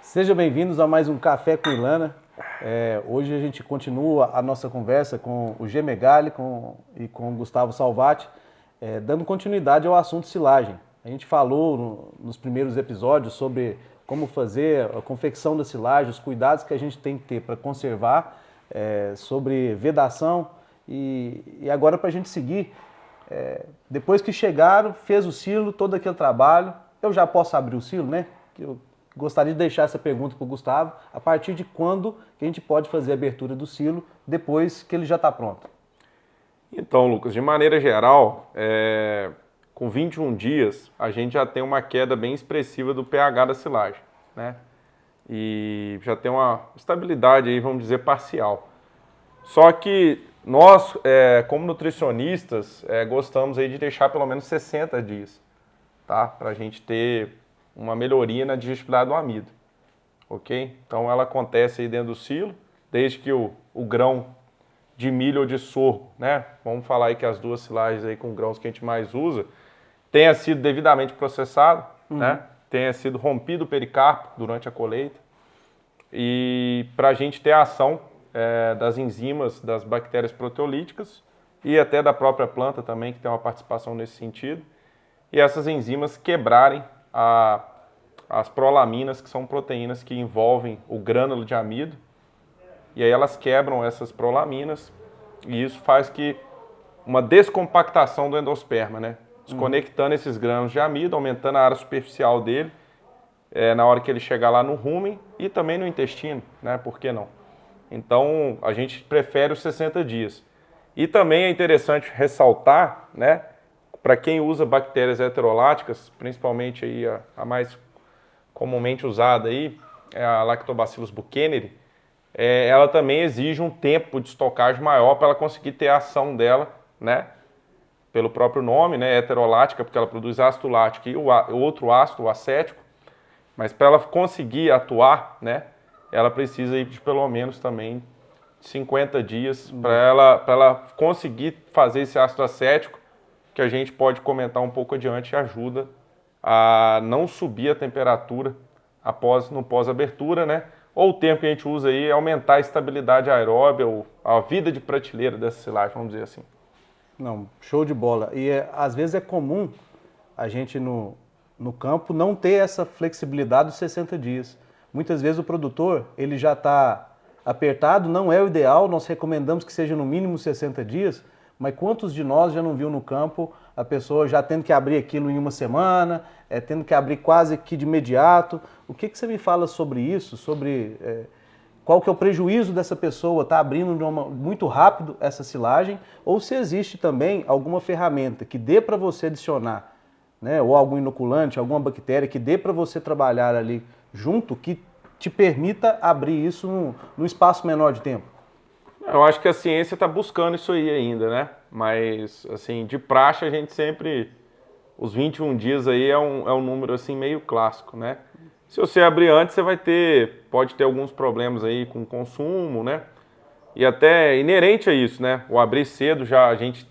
Sejam bem-vindos a mais um Café com Ilana. Hoje a gente continua a nossa conversa com o G. Megali e com o Gustavo Salvati, dando continuidade ao assunto silagem. A gente falou nos primeiros episódios sobre como fazer a confecção da silagem, os cuidados que a gente tem que ter para conservar, sobre vedação e agora para a gente seguir. Depois que chegaram, fez o silo, todo aquele trabalho, eu já posso abrir o silo, né? Eu gostaria de deixar essa pergunta para o Gustavo, a partir de quando que a gente pode fazer a abertura do silo, depois que ele já está pronto? Então, Lucas, de maneira geral, com 21 dias, a gente já tem uma queda bem expressiva do pH da silagem, né? E já tem uma estabilidade aí, vamos dizer, parcial. Só que nós, como nutricionistas, gostamos aí de deixar pelo menos 60 dias, tá? Para a gente ter uma melhoria na digestibilidade do amido, ok? Então ela acontece aí dentro do silo, desde que o grão de milho ou de sorgo, né? Vamos falar aí que as duas silagens aí com grãos que a gente mais usa, tenha sido devidamente processado, né? Tenha sido rompido o pericarpo durante a colheita e para a gente ter a ação das enzimas das bactérias proteolíticas e até da própria planta também, que tem uma participação nesse sentido, e essas enzimas quebrarem as prolaminas, que são proteínas que envolvem o grânulo de amido, e aí elas quebram essas prolaminas, e isso faz que uma descompactação do endosperma, né? Desconectando esses grânulos de amido, aumentando a área superficial dele, na hora que ele chegar lá no rumen e também no intestino, né? Por que não? Então, a gente prefere os 60 dias. E também é interessante ressaltar, né? Para quem usa bactérias heteroláticas, principalmente aí a mais comumente usada aí, é a Lactobacillus buchaneri, ela também exige um tempo de estocagem maior para ela conseguir ter a ação dela, né? Pelo próprio nome, né? Heterolática, porque ela produz ácido lático e o outro ácido, o acético, mas para ela conseguir atuar, né? Ela precisa de pelo menos também 50 dias para ela conseguir fazer esse ácido acético, que a gente pode comentar um pouco adiante, ajuda a não subir a temperatura no pós-abertura, né? Ou o tempo que a gente usa aí é aumentar a estabilidade aeróbia, ou a vida de prateleira dessa silagem, vamos dizer assim. Não, show de bola. E às vezes é comum a gente no campo não ter essa flexibilidade dos 60 dias. Muitas vezes o produtor, ele já está apertado, não é o ideal, nós recomendamos que seja no mínimo 60 dias, mas quantos de nós já não viu no campo a pessoa já tendo que abrir aquilo em uma semana, tendo que abrir quase que de imediato? O que você me fala sobre isso? Sobre qual que é o prejuízo dessa pessoa estar abrindo muito rápido essa silagem? Ou se existe também alguma ferramenta que dê para você adicionar, né, ou algum inoculante, alguma bactéria que dê para você trabalhar ali junto, que te permita abrir isso num espaço menor de tempo? Eu acho que a ciência está buscando isso aí ainda, né? Mas, assim, de praxe a gente sempre... Os 21 dias aí é um número, assim, meio clássico, né? Se você abrir antes, você pode ter alguns problemas aí com o consumo, né? E até inerente a isso, né? O abrir cedo a gente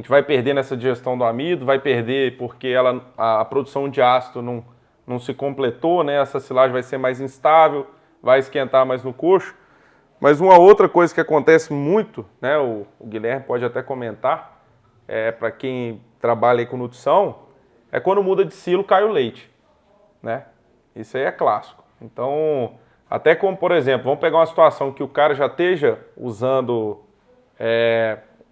vai perder nessa digestão do amido, vai perder porque a produção de ácido não se completou, né? Essa silagem vai ser mais instável, vai esquentar mais no coxo. Mas uma outra coisa que acontece muito, né, o Guilherme pode até comentar, para quem trabalha aí com nutrição, é quando muda de silo, cai o leite, né? Isso aí é clássico. Então, até como, por exemplo, vamos pegar uma situação que o cara já esteja usando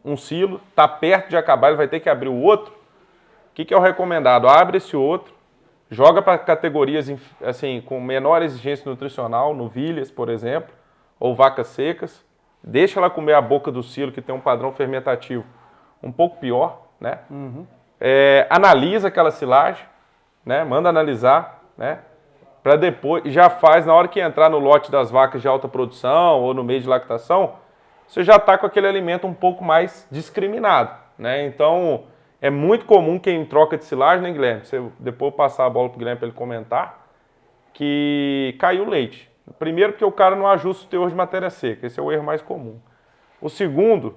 um silo, está perto de acabar, ele vai ter que abrir o outro. O que é o recomendado? Abre esse outro, joga para categorias assim, com menor exigência nutricional, novilhas, por exemplo, ou vacas secas, deixa ela comer a boca do silo, que tem um padrão fermentativo um pouco pior, né? Analisa aquela silagem, né? Manda analisar, né? Para depois, já faz, na hora que entrar no lote das vacas de alta produção ou no meio de lactação, você já está com aquele alimento um pouco mais discriminado, né? Então, é muito comum quem troca de silagem, né, Guilherme? Depois eu passar a bola para o Guilherme para ele comentar, que caiu o leite. Primeiro, porque o cara não ajusta o teor de matéria seca. Esse é o erro mais comum. O segundo,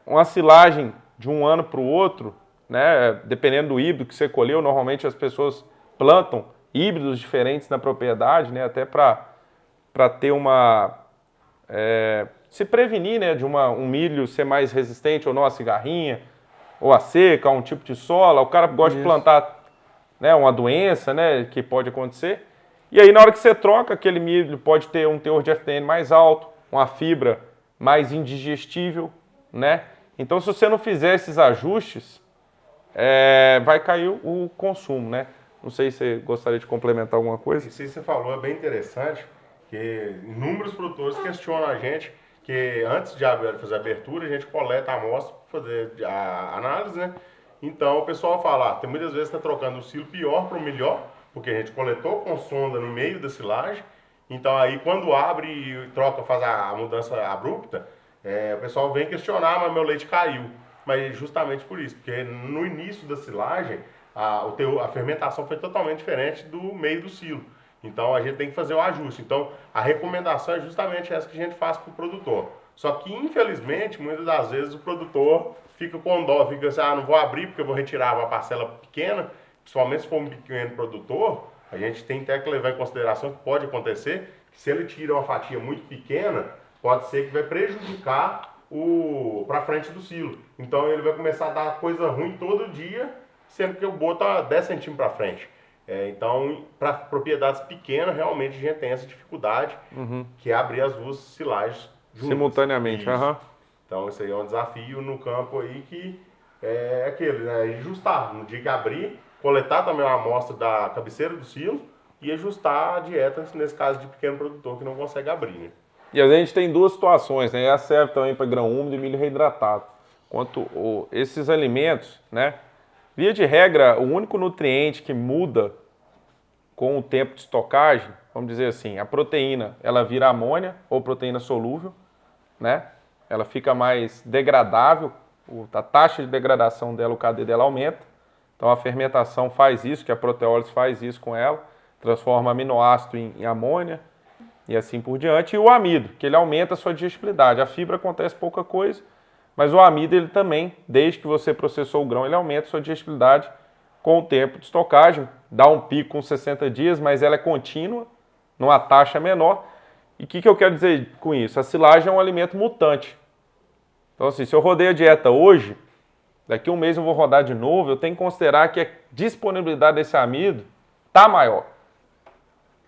uma silagem de um ano para o outro, né, dependendo do híbrido que você colheu, normalmente as pessoas plantam híbridos diferentes na propriedade, né? Até para ter se prevenir, né, de um milho ser mais resistente ou não à cigarrinha, ou à seca, a um tipo de sola. O cara gosta de plantar, né, uma doença, né, que pode acontecer. E aí, na hora que você troca, aquele milho pode ter um teor de FTN mais alto, uma fibra mais indigestível, né? Então, se você não fizer esses ajustes, vai cair o consumo, né? Não sei se você gostaria de complementar alguma coisa. Isso aí que você falou é bem interessante, que inúmeros produtores questionam a gente que antes de fazer a abertura, a gente coleta a amostra para fazer a análise, né? Então, o pessoal fala, tem muitas vezes está trocando o silo pior para o melhor, porque a gente coletou com sonda no meio da silagem. Então, aí quando abre e troca, faz a mudança abrupta, o pessoal vem questionar, mas meu leite caiu. Mas justamente por isso, porque no início da silagem, a fermentação foi totalmente diferente do meio do silo. Então, a gente tem que fazer o ajuste. Então, a recomendação é justamente essa que a gente faz para o produtor. Só que, infelizmente, muitas das vezes o produtor fica com dó, fica assim, não vou abrir porque eu vou retirar uma parcela pequena, principalmente se for um pequeno produtor, a gente tem até que levar em consideração que pode acontecer, que se ele tira uma fatia muito pequena, pode ser que vai prejudicar para frente do silo. Então, ele vai começar a dar coisa ruim todo dia, sendo que o bolo está 10 centímetros para frente. Então, para propriedades pequenas, realmente a gente tem essa dificuldade, que é abrir as duas silagens juntas. Simultaneamente. Então, isso aí é um desafio no campo aí que é aquele, né? Ajustar. No dia que abrir, coletar também uma amostra da cabeceira do silo e ajustar a dieta, nesse caso de pequeno produtor que não consegue abrir, né? E a gente tem duas situações, né? Ela serve também para grão úmido e milho reidratado. Esses alimentos, né? Via de regra, o único nutriente que muda com o tempo de estocagem, vamos dizer assim, a proteína, ela vira amônia ou proteína solúvel, né? Ela fica mais degradável, a taxa de degradação dela, o KD dela aumenta. Então a fermentação faz isso, que a proteólise faz isso com ela, transforma aminoácido em amônia e assim por diante. E o amido, que ele aumenta a sua digestibilidade. A fibra acontece pouca coisa, mas o amido, ele também, desde que você processou o grão, ele aumenta a sua digestibilidade com o tempo de estocagem. Dá um pico com 60 dias, mas ela é contínua, numa taxa menor. E o que eu quero dizer com isso? A silagem é um alimento mutante. Então, assim, se eu rodei a dieta hoje, daqui a um mês eu vou rodar de novo, eu tenho que considerar que a disponibilidade desse amido está maior.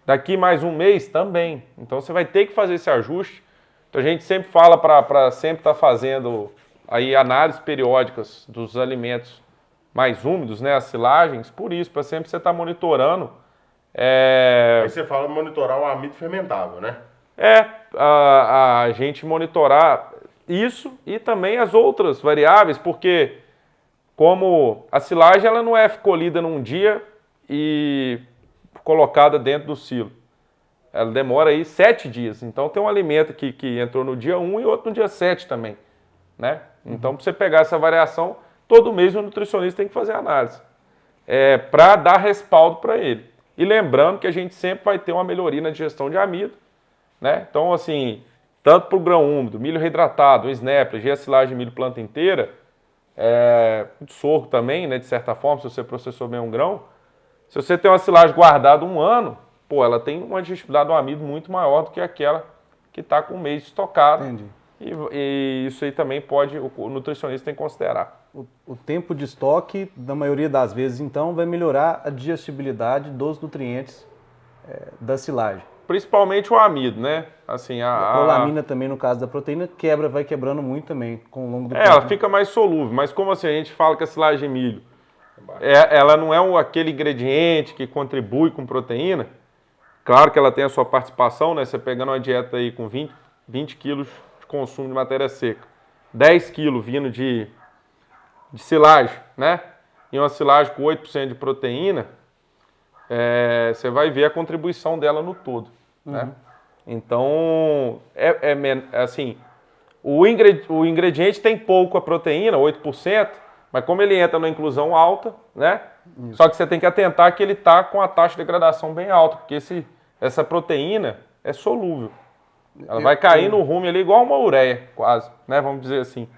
Daqui mais um mês também. Então, você vai ter que fazer esse ajuste. Então, a gente sempre fala para sempre estar fazendo aí análises periódicas dos alimentos mais úmidos, né, as silagens, por isso, para sempre você estar monitorando. Aí você fala monitorar o amido fermentável, né? A gente monitorar isso e também as outras variáveis, porque como a silagem ela não é colhida num dia e colocada dentro do silo. Ela demora aí 7 dias. Então tem um alimento que entrou no dia 1 e outro no dia 7 também, né? Então, para você pegar essa variação, todo mês o nutricionista tem que fazer análise para dar respaldo para ele. E lembrando que a gente sempre vai ter uma melhoria na digestão de amido, né? Então, assim, tanto para o grão úmido, milho reidratado, o snap, a silagem de milho planta inteira, de sorgo também, né, de certa forma, se você processou bem um grão, se você tem uma silagem guardada um ano, ela tem uma digestibilidade do amido muito maior do que aquela que está com um mês estocado. Entendi. E isso aí também o nutricionista tem que considerar. O tempo de estoque, na maioria das vezes, então, vai melhorar a digestibilidade dos nutrientes da silagem. Principalmente o amido, né? Assim, a prolamina também, no caso da proteína, vai quebrando muito também com o longo do tempo. Ela fica mais solúvel, mas como assim, a gente fala que a silagem de milho, ela não é aquele ingrediente que contribui com proteína. Claro que ela tem a sua participação, né? Você pegando uma dieta aí com 20 quilos de consumo de matéria seca, 10 quilos vindo de silagem, né? E uma silagem com 8% de proteína, você vai ver a contribuição dela no todo, né? Então, assim, o ingrediente tem pouco a proteína, 8%, mas como ele entra na inclusão alta, né? Isso. Só que você tem que atentar que ele está com a taxa de degradação bem alta, porque essa proteína é solúvel. Ela vai cair no rumo ali igual uma ureia, quase, né? Vamos dizer assim.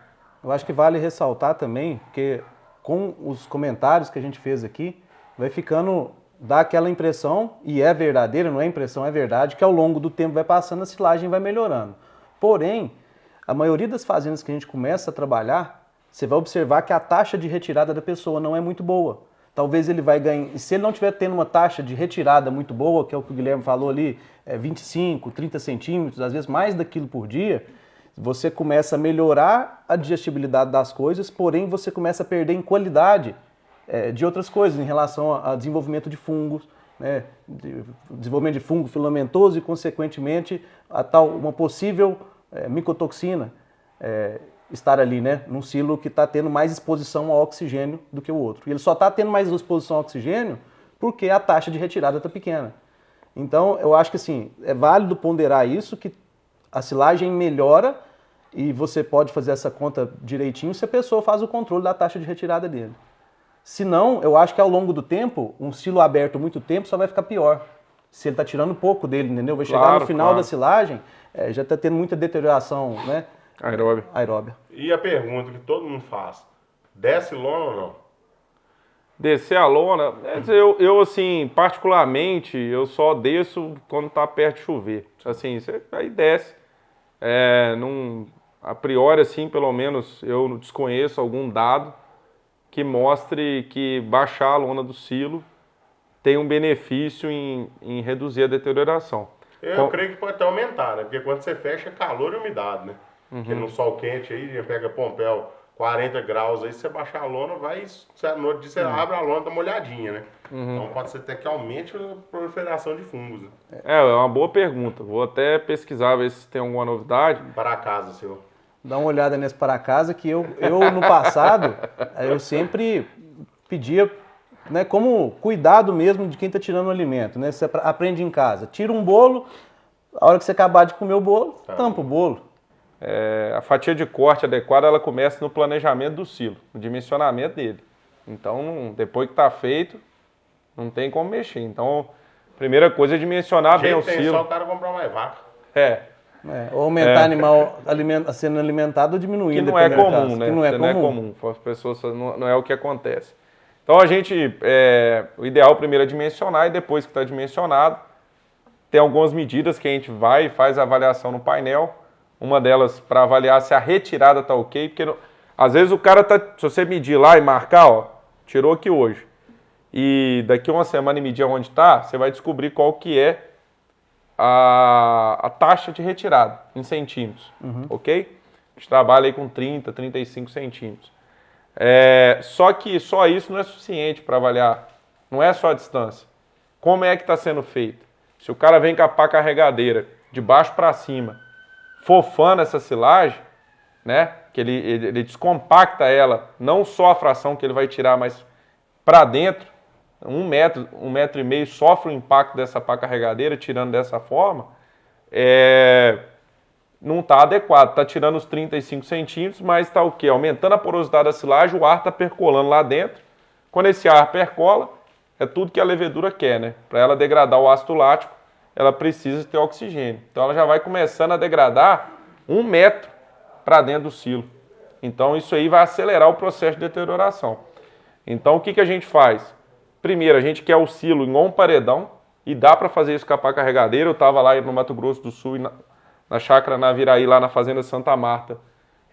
Eu acho que vale ressaltar também, porque com os comentários que a gente fez aqui, vai ficando dá aquela impressão, e é verdadeira, não é impressão, é verdade, que ao longo do tempo vai passando, a silagem vai melhorando. Porém, a maioria das fazendas que a gente começa a trabalhar, você vai observar que a taxa de retirada da pessoa não é muito boa. Talvez ele vai ganhar, e se ele não estiver tendo uma taxa de retirada muito boa, que é o que o Guilherme falou ali, 25, 30 centímetros, às vezes mais daquilo por dia, você começa a melhorar a digestibilidade das coisas, porém você começa a perder em qualidade de outras coisas, em relação a desenvolvimento de fungos, né? Desenvolvimento de fungo filamentoso e, consequentemente, uma possível micotoxina estar ali, né? Num silo que está tendo mais exposição ao oxigênio do que o outro. E ele só está tendo mais exposição ao oxigênio porque a taxa de retirada está pequena. Então, eu acho que assim, é válido ponderar isso, que a silagem melhora e você pode fazer essa conta direitinho se a pessoa faz o controle da taxa de retirada dele. Se não, eu acho que ao longo do tempo, um silo aberto muito tempo só vai ficar pior. Se ele está tirando pouco dele, entendeu? Vai chegar no final da silagem, já está tendo muita deterioração, né? Aeróbia. E a pergunta que todo mundo faz, desce lona ou não? Descer a lona, eu assim, particularmente, eu só desço quando está perto de chover. Assim, aí desce. A priori, assim, pelo menos, eu desconheço algum dado que mostre que baixar a lona do silo tem um benefício em reduzir a deterioração. Eu creio que pode até aumentar, né? Porque quando você fecha, é calor e umidade, né? Porque no sol quente aí, pega Pompéu 40 graus, aí você baixar a lona, no outro dia você abre a lona, tá molhadinha, né? Então pode ser até que aumente a proliferação de fungos. Né? É uma boa pergunta. Vou até pesquisar, ver se tem alguma novidade. Para casa, senhor. Dá uma olhada nesse para casa, que eu no passado, eu sempre pedia, né, como cuidado mesmo de quem está tirando o alimento, né? Você aprende em casa, tira um bolo, a hora que você acabar de comer o bolo, tampa o bolo. A fatia de corte adequada, ela começa no planejamento do silo, no dimensionamento dele. Então, depois que está feito, não tem como mexer. Então, a primeira coisa é dimensionar bem o silo. Só o cara comprar mais vaca. Ou aumentar animal sendo alimentado ou diminuindo. Que não é comum, né? Que não é comum. As pessoas não é o que acontece. Então o ideal primeiro é dimensionar, e depois que está dimensionado, tem algumas medidas que a gente vai e faz a avaliação no painel. Uma delas para avaliar se a retirada está ok, porque às vezes o cara se você medir lá e marcar, tirou aqui hoje, e daqui uma semana e medir onde está, você vai descobrir qual que é a taxa de retirada em centímetros, ok? A gente trabalha aí com 30, 35 centímetros. Só que só isso não é suficiente para avaliar, não é só a distância. Como é que está sendo feito? Se o cara vem com a pá carregadeira de baixo para cima, fofando essa silagem, né, que ele descompacta ela, não só a fração que ele vai tirar, mas para dentro, 1 metro, 1,5 metro sofre o impacto dessa pá carregadeira, tirando dessa forma, não está adequado. Está tirando os 35 centímetros, mas está o quê? Aumentando a porosidade da silagem, o ar está percolando lá dentro. Quando esse ar percola, é tudo que a levedura quer, né? Para ela degradar o ácido lático, ela precisa ter oxigênio. Então ela já vai começando a degradar 1 metro para dentro do silo. Então isso aí vai acelerar o processo de deterioração. Então o que a gente faz? Primeiro, a gente quer o silo em um paredão, e dá para fazer isso com a pá carregadeira. Eu estava lá no Mato Grosso do Sul, na chácara Naviraí, lá na fazenda Santa Marta.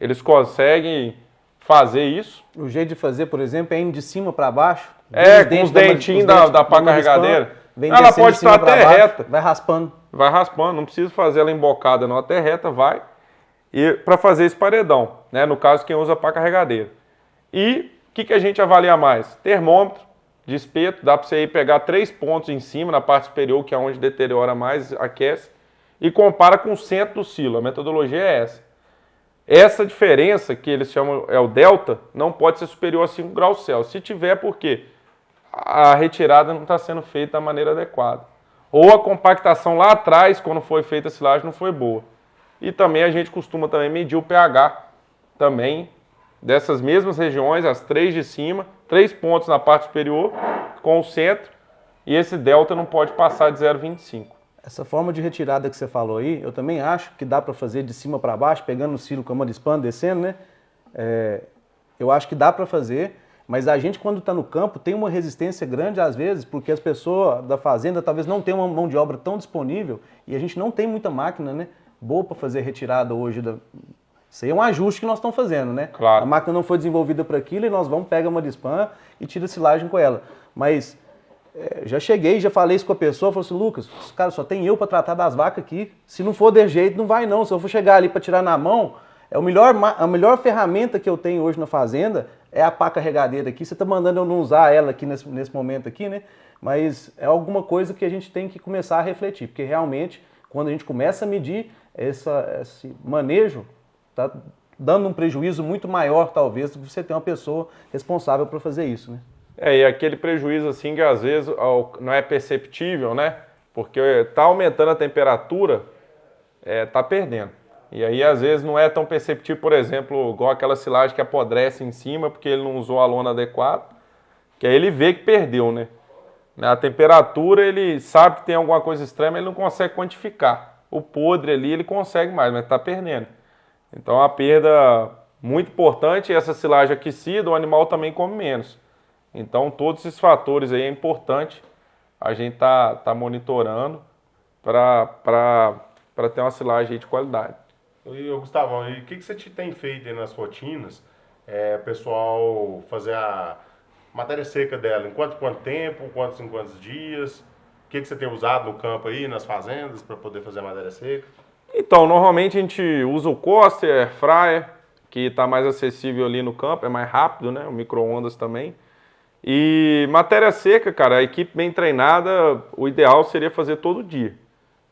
Eles conseguem fazer isso. O jeito de fazer, por exemplo, é indo de cima para baixo? Com os dentinhos da pá carregadeira. Ela pode estar até reta. Vai raspando. Vai raspando, não precisa fazer ela embocada não, até reta vai. E para fazer esse paredão, né? No caso, quem usa pá carregadeira. E o que a gente avalia mais? Termômetro de espeto, dá para você ir pegar 3 pontos em cima, na parte superior, que é onde deteriora mais, aquece, e compara com o centro do silo. A metodologia é essa. Essa diferença, que eles chamam o delta, não pode ser superior a 5 graus Celsius. Se tiver, por quê? A retirada não está sendo feita da maneira adequada. Ou a compactação lá atrás, quando foi feita a silagem, não foi boa. E também a gente costuma também medir o pH também dessas mesmas regiões, as 3 de cima, 3 pontos na parte superior, com o centro, e esse delta não pode passar de 0,25. Essa forma de retirada que você falou aí, eu também acho que dá para fazer de cima para baixo, pegando o silo com a marispana, descendo, né? Eu acho que dá para fazer. Mas a gente, quando está no campo, tem uma resistência grande às vezes, porque as pessoas da fazenda talvez não tenham uma mão de obra tão disponível e a gente não tem muita máquina, né, boa para fazer retirada hoje. Isso aí é um ajuste que nós estamos fazendo, né? Claro. A máquina não foi desenvolvida para aquilo e nós vamos pegar uma Dispan e tira a silagem com ela. Mas já cheguei, já falei isso com a pessoa, falei assim, Lucas, cara, só tem eu para tratar das vacas aqui. Se não for de jeito, não vai não. Se eu for chegar ali para tirar na mão, a melhor ferramenta que eu tenho hoje na fazenda é a pá carregadeira aqui. Você está mandando eu não usar ela aqui nesse momento aqui, né? Mas é alguma coisa que a gente tem que começar a refletir, porque realmente, quando a gente começa a medir esse manejo, tá dando um prejuízo muito maior, talvez, do que você ter uma pessoa responsável para fazer isso, né? E aquele prejuízo assim que às vezes não é perceptível, né? Porque tá aumentando a temperatura, tá perdendo. E aí às vezes não é tão perceptível, por exemplo, igual aquela silagem que apodrece em cima porque ele não usou a lona adequada, que aí ele vê que perdeu, né? A temperatura, ele sabe que tem alguma coisa extrema, ele não consegue quantificar. O podre ali ele consegue mais, mas tá perdendo. Então é uma perda muito importante, e essa silagem aquecida, o animal também come menos. Então todos esses fatores aí é importante a gente tá monitorando para ter uma silagem aí de qualidade. E Gustavão, e o que você tem feito aí nas rotinas? O pessoal fazer a matéria seca dela, em quanto tempo, quantos dias? O que você tem usado no campo aí, nas fazendas, para poder fazer a matéria seca? Então, normalmente a gente usa o Coster, Air Fryer, que está mais acessível ali no campo, é mais rápido, né? O micro-ondas também. E matéria seca, cara, a equipe bem treinada, o ideal seria fazer todo dia,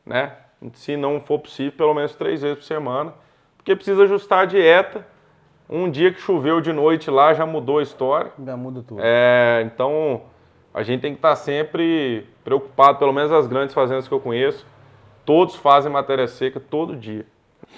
né? Se não for possível, pelo menos 3 vezes por semana, porque precisa ajustar a dieta. Um dia que choveu de noite lá já mudou a história. Já muda tudo. Então, a gente tem que estar sempre preocupado, pelo menos as grandes fazendas que eu conheço, todos fazem matéria seca todo dia.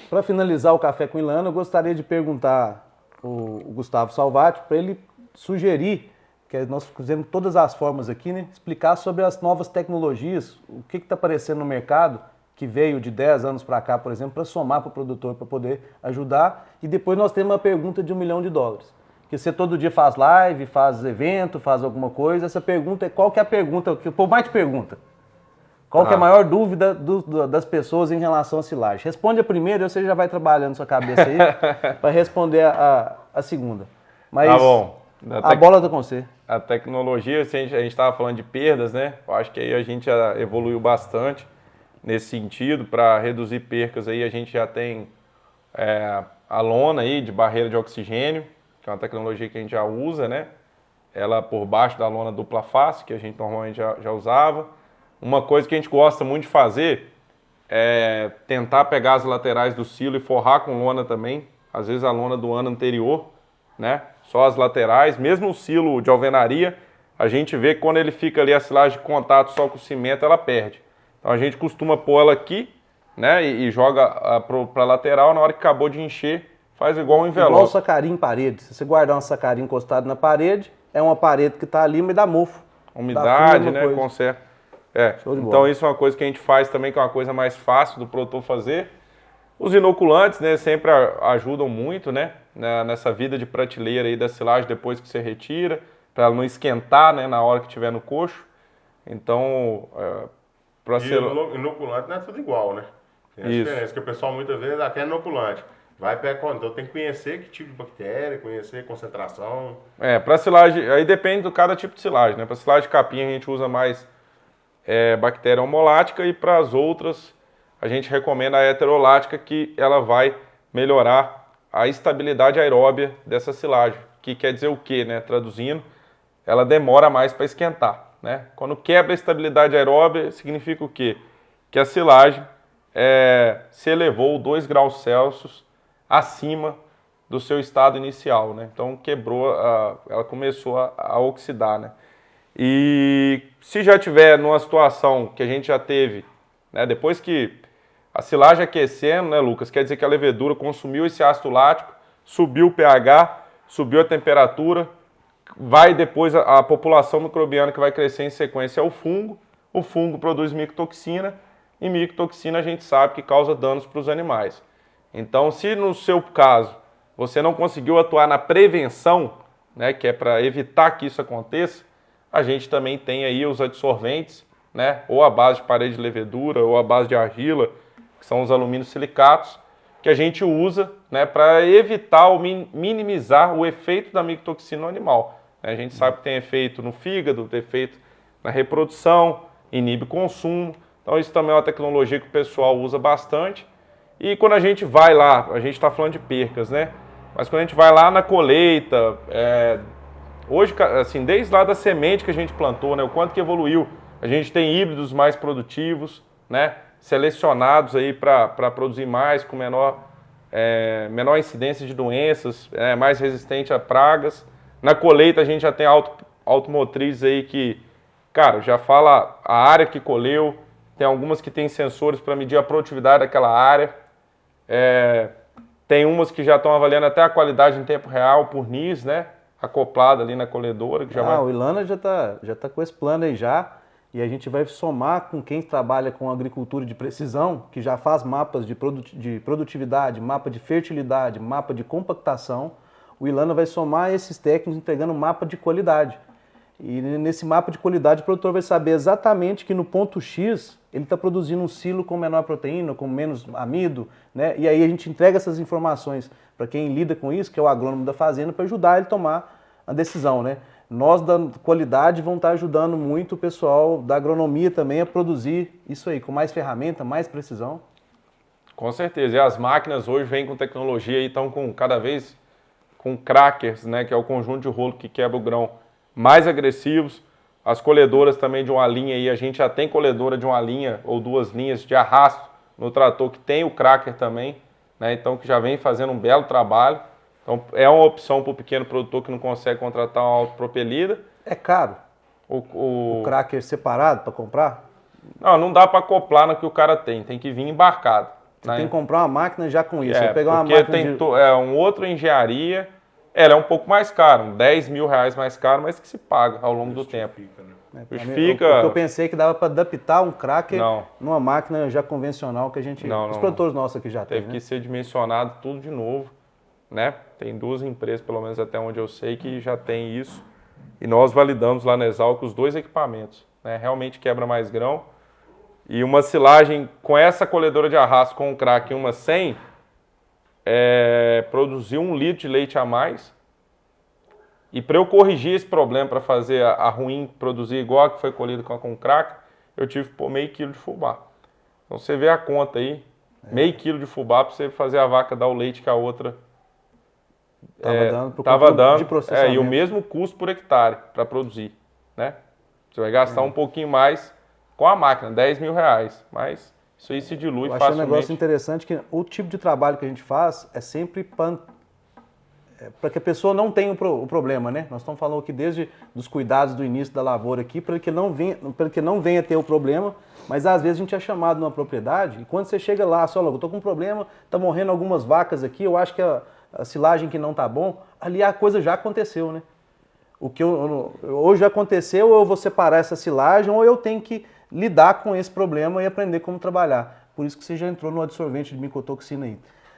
Para finalizar o Café com Ilana, eu gostaria de perguntar o Gustavo Salvati para ele sugerir, que nós fizemos todas as formas aqui, né? Explicar sobre as novas tecnologias, o que está aparecendo no mercado, que veio de 10 anos para cá, por exemplo, para somar para o produtor, para poder ajudar. E depois nós temos uma pergunta de $1 milhão. Que você todo dia faz live, faz evento, faz alguma coisa. Essa pergunta é qual que é a pergunta que o povo mais te pergunta? Qual que é a maior dúvida das pessoas em relação à silagem? Responde a primeira e você já vai trabalhando sua cabeça aí para responder a segunda. Mas tá bom. A bola está com você. A tecnologia, a gente estava falando de perdas, né? Eu acho que aí a gente já evoluiu bastante nesse sentido. Para reduzir percas aí a gente já tem a lona aí de barreira de oxigênio, que é uma tecnologia que a gente já usa, né? Ela por baixo da lona dupla face, que a gente normalmente já usava. Uma coisa que a gente gosta muito de fazer é tentar pegar as laterais do silo e forrar com lona também. Às vezes a lona do ano anterior, né? Só as laterais. Mesmo o silo de alvenaria, a gente vê que quando ele fica ali a silagem de contato só com o cimento, ela perde. Então a gente costuma pôr ela aqui, né? E joga para a lateral, na hora que acabou de encher, faz igual um envelope. Igual o sacarim em parede. Se você guardar um sacarim encostado na parede, é uma parede que está ali, mas dá mofo. Umidade, né? Conserta. Então isso é uma coisa que a gente faz também, que é uma coisa mais fácil do produtor fazer. Os inoculantes, né, sempre ajudam muito, né, nessa vida de prateleira aí da silagem depois que você retira, para ela não esquentar, né, na hora que estiver no coxo. Então, inoculante não é tudo igual, né? Tem a diferença, que o pessoal muitas vezes quer inoculante. Vai pegar quando? Então tem que conhecer que tipo de bactéria, conhecer concentração. Para silagem, aí depende do cada tipo de silagem, né? Para silagem de capim a gente usa mais bactéria homolática, e para as outras a gente recomenda a heterolática, que ela vai melhorar a estabilidade aeróbia dessa silagem. Que quer dizer o quê, né? Traduzindo, ela demora mais para esquentar, né? Quando quebra a estabilidade aeróbia, significa o quê? Que a silagem se elevou 2 graus Celsius acima do seu estado inicial, né? Então quebrou, ela começou a oxidar, né? E se já tiver numa situação que a gente já teve, né, depois que a silagem aquecendo, né, Lucas, quer dizer que a levedura consumiu esse ácido lático, subiu o pH, subiu a temperatura, vai depois a população microbiana que vai crescer em sequência é o fungo produz micotoxina, e micotoxina a gente sabe que causa danos para os animais. Então, se no seu caso você não conseguiu atuar na prevenção, né, que é para evitar que isso aconteça, a gente também tem aí os adsorventes, né, ou a base de parede de levedura, ou a base de argila, que são os alumínios silicatos, que a gente usa, né, para evitar ou minimizar o efeito da micotoxina no animal. A gente sabe que tem efeito no fígado, tem efeito na reprodução, inibe consumo. Então isso também é uma tecnologia que o pessoal usa bastante. E quando a gente vai lá, a gente está falando de percas, né? Mas quando a gente vai lá na colheita, hoje, assim, desde lá da semente que a gente plantou, né, o quanto que evoluiu, a gente tem híbridos mais produtivos, né, selecionados aí para produzir mais, com menor incidência de doenças, mais resistente a pragas. Na colheita a gente já tem automotrizes aí que, cara, já fala a área que colheu, tem algumas que tem sensores para medir a produtividade daquela área, tem umas que já estão avaliando até a qualidade em tempo real por NIS, né, acoplada ali na colhedora. Que já o Ilana já tá com esse plano aí já, e a gente vai somar com quem trabalha com agricultura de precisão, que já faz mapas de produtividade, mapa de fertilidade, mapa de compactação. O Ilana vai somar esses técnicos entregando um mapa de qualidade. E nesse mapa de qualidade o produtor vai saber exatamente que no ponto X ele está produzindo um silo com menor proteína, com menos amido, né? E aí a gente entrega essas informações para quem lida com isso, que é o agrônomo da fazenda, para ajudar ele a tomar a decisão, né? Nós da qualidade vamos estar ajudando muito o pessoal da agronomia também a produzir isso aí, com mais ferramenta, mais precisão. Com certeza. E as máquinas hoje vêm com tecnologia e estão com cada vez com crackers, né, que é o conjunto de rolo que quebra o grão, mais agressivos. As colhedoras também de uma linha aí, a gente já tem colhedora de uma linha ou duas linhas de arrasto no trator que tem o cracker também, né, então que já vem fazendo um belo trabalho. Então é uma opção para o pequeno produtor que não consegue contratar uma autopropelida. É caro o cracker separado para comprar? Não dá para acoplar no que o cara tem que vir embarcado. Você tem que comprar uma máquina já com isso. Pegar uma máquina um outro engenharia, ela é um pouco mais caro, uns 10 mil reais mais caro, mas que se paga ao longo do tempo. Justifica. Porque eu pensei que dava para adaptar um cracker numa máquina já convencional que a gente... os produtores nossos aqui já tem. Teve que ser dimensionado tudo de novo, né? Tem duas empresas, pelo menos até onde eu sei, que já tem isso. E nós validamos lá na Exalc os dois equipamentos, né? Realmente quebra mais grão. E uma silagem com essa colhedora de arrasto com um crack e uma sem, produziu 1 litro de leite a mais. E para eu corrigir esse problema, para fazer a ruim produzir igual a que foi colhida com o crack, eu tive que pôr meio quilo de fubá. Então você vê a conta aí, meio quilo de fubá para você fazer a vaca dar o leite que a outra estava dando. E o mesmo custo por hectare para produzir, né? Você vai gastar um pouquinho mais com a máquina, 10 mil reais, mas isso aí se dilui facilmente. Eu achei um negócio interessante que o tipo de trabalho que a gente faz é sempre para que a pessoa não tenha o problema, né? Nós estamos falando aqui desde os cuidados do início da lavoura aqui, para que não venha ter o problema, mas às vezes a gente é chamado numa propriedade e quando você chega lá, só logo, eu estou com um problema, está morrendo algumas vacas aqui, eu acho que a silagem que não está bom, ali a coisa já aconteceu, né? O que ou já aconteceu, ou eu vou separar essa silagem, ou eu tenho que lidar com esse problema e aprender como trabalhar. Por isso que você já entrou no adsorvente de micotoxina aí.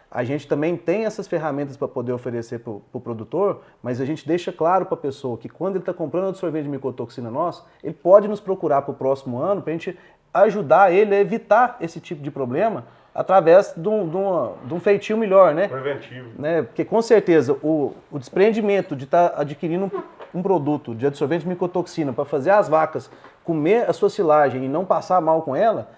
A gente também tem essas ferramentas para poder oferecer para o produtor, mas a gente deixa claro para a pessoa que quando ele está comprando adsorvente de micotoxina nosso, ele pode nos procurar para o próximo ano para a gente ajudar ele a evitar esse tipo de problema através de um feitio melhor, né? Preventivo. Né? Porque com certeza o desprendimento de estar adquirindo um produto de adsorvente de micotoxina para fazer as vacas comer a sua silagem e não passar mal com ela,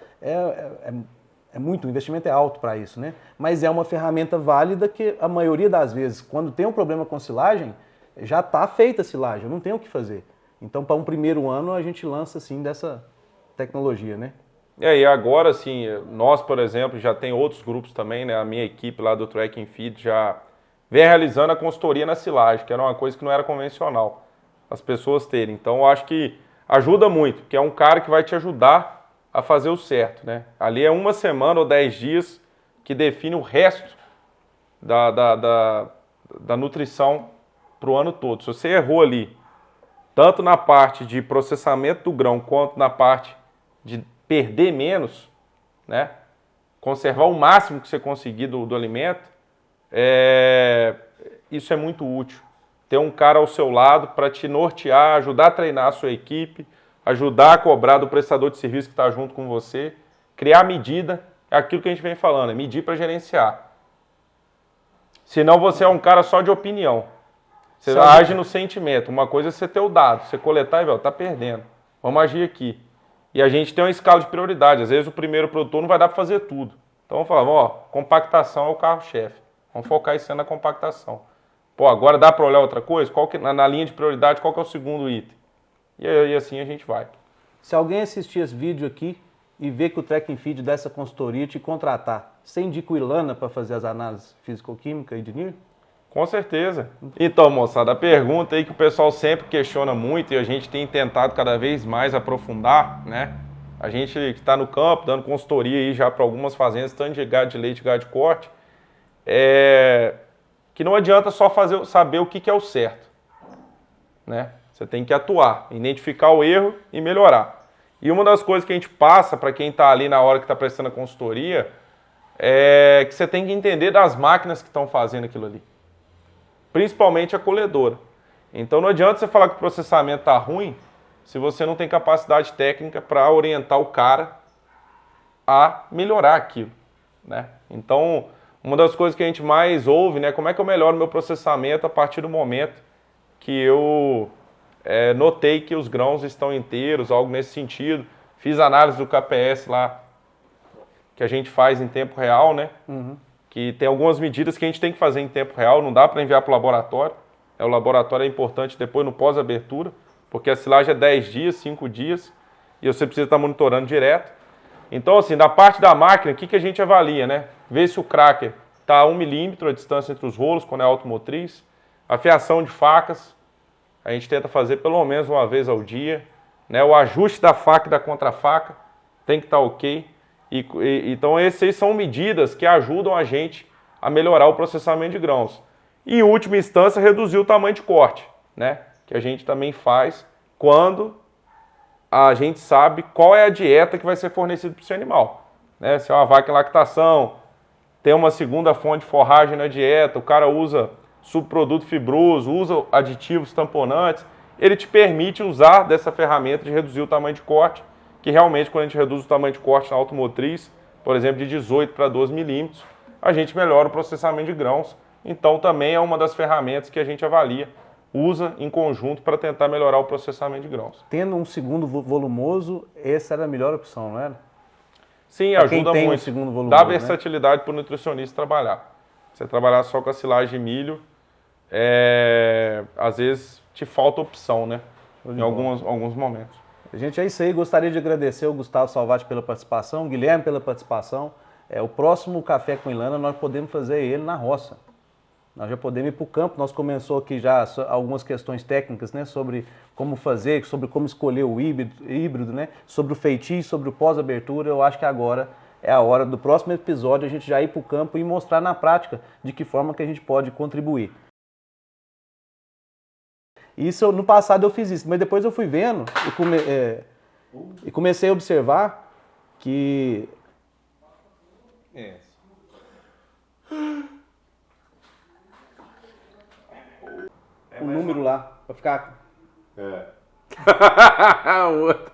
o investimento é alto para isso, né? Mas é uma ferramenta válida que a maioria das vezes, quando tem um problema com silagem, já está feita a silagem, não tem o que fazer. Então, para um primeiro ano, a gente lança assim dessa tecnologia, né? E agora, assim, nós, por exemplo, já tem outros grupos também, né? A minha equipe lá do Track and Feed já vem realizando a consultoria na silagem, que era uma coisa que não era convencional as pessoas terem. Então, eu acho que ajuda muito, porque é um cara que vai te ajudar a fazer o certo, né? Ali é 1 semana ou 10 dias que define o resto da nutrição para o ano todo. Se você errou ali, tanto na parte de processamento do grão, quanto na parte de perder menos, né? Conservar o máximo que você conseguir do alimento, isso é muito útil. ter um cara ao seu lado para te nortear, ajudar a treinar a sua equipe, ajudar a cobrar do prestador de serviço que está junto com você, criar medida, é aquilo que a gente vem falando, é medir para gerenciar. Senão você é um cara só de opinião. Você age no sentimento. Uma coisa é você ter o dado, você coletar e ver, tá perdendo. Vamos agir aqui. E a gente tem uma escala de prioridade. Às vezes o primeiro produtor não vai dar para fazer tudo. Então vamos falar, compactação é o carro-chefe. Vamos focar isso na compactação. Pô, agora dá para olhar outra coisa? Na linha de prioridade, qual que é o segundo item? E assim a gente vai. Se alguém assistir esse vídeo aqui e ver que o Track and Field dá essa consultoria te contratar, você indica o Ilana para fazer as análises físico-química e de NIR? Com certeza. Então, moçada, a pergunta aí que o pessoal sempre questiona muito e a gente tem tentado cada vez mais aprofundar, né? A gente que está no campo, dando consultoria aí já para algumas fazendas, tanto de gado de leite e gado de corte, que não adianta só saber o que é o certo, né? Você tem que atuar, identificar o erro e melhorar. E uma das coisas que a gente passa para quem está ali na hora que está prestando a consultoria é que você tem que entender das máquinas que estão fazendo aquilo ali. Principalmente a colhedora. Então não adianta você falar que o processamento está ruim se você não tem capacidade técnica para orientar o cara a melhorar aquilo, né? Então, uma das coisas que a gente mais ouve, né, como é que eu melhoro meu processamento a partir do momento que eu notei que os grãos estão inteiros, algo nesse sentido. Fiz análise do KPS lá, que a gente faz em tempo real, né? Uhum. Que tem algumas medidas que a gente tem que fazer em tempo real, não dá para enviar para o laboratório. O laboratório é importante depois no pós-abertura, porque a silagem é 10 dias, 5 dias, e você precisa estar monitorando direto. Então, assim, da parte da máquina, o que a gente avalia, né? Ver se o cracker está a 1 milímetro a distância entre os rolos, quando é automotriz. A fiação de facas, a gente tenta fazer pelo menos uma vez ao dia. Né? O ajuste da faca e da contrafaca tem que estar ok. Então, essas são medidas que ajudam a gente a melhorar o processamento de grãos. E, em última instância, reduzir o tamanho de corte, né? Que a gente também faz quando a gente sabe qual é a dieta que vai ser fornecida para o seu animal. Né? Se é uma vaca em lactação, tem uma segunda fonte de forragem na dieta, o cara usa subproduto fibroso, usa aditivos tamponantes, ele te permite usar dessa ferramenta de reduzir o tamanho de corte, que realmente quando a gente reduz o tamanho de corte na automotriz, por exemplo, de 18 para 12 milímetros, a gente melhora o processamento de grãos. Então também é uma das ferramentas que a gente avalia, usa em conjunto para tentar melhorar o processamento de grãos. Tendo um segundo volumoso, essa era a melhor opção, não era? Sim, pra ajuda quem tem muito. Um segundo volumoso, dá versatilidade para o nutricionista trabalhar. Você trabalhar só com a silagem de milho, às vezes te falta opção, né? Em alguns momentos. Gente, é isso aí. Gostaria de agradecer o Gustavo Salvati pela participação, o Guilherme pela participação. O próximo Café com Ilana nós podemos fazer ele na roça. Nós já podemos ir para o campo. Nós começou aqui já algumas questões técnicas, né, sobre como fazer, sobre como escolher o híbrido, né, sobre o feitio, sobre o pós-abertura. Eu acho que agora é a hora do próximo episódio a gente já ir para o campo e mostrar na prática de que forma que a gente pode contribuir. Isso, no passado eu fiz isso, mas depois eu fui vendo e comecei a observar que... o número lá, para ficar... O outro.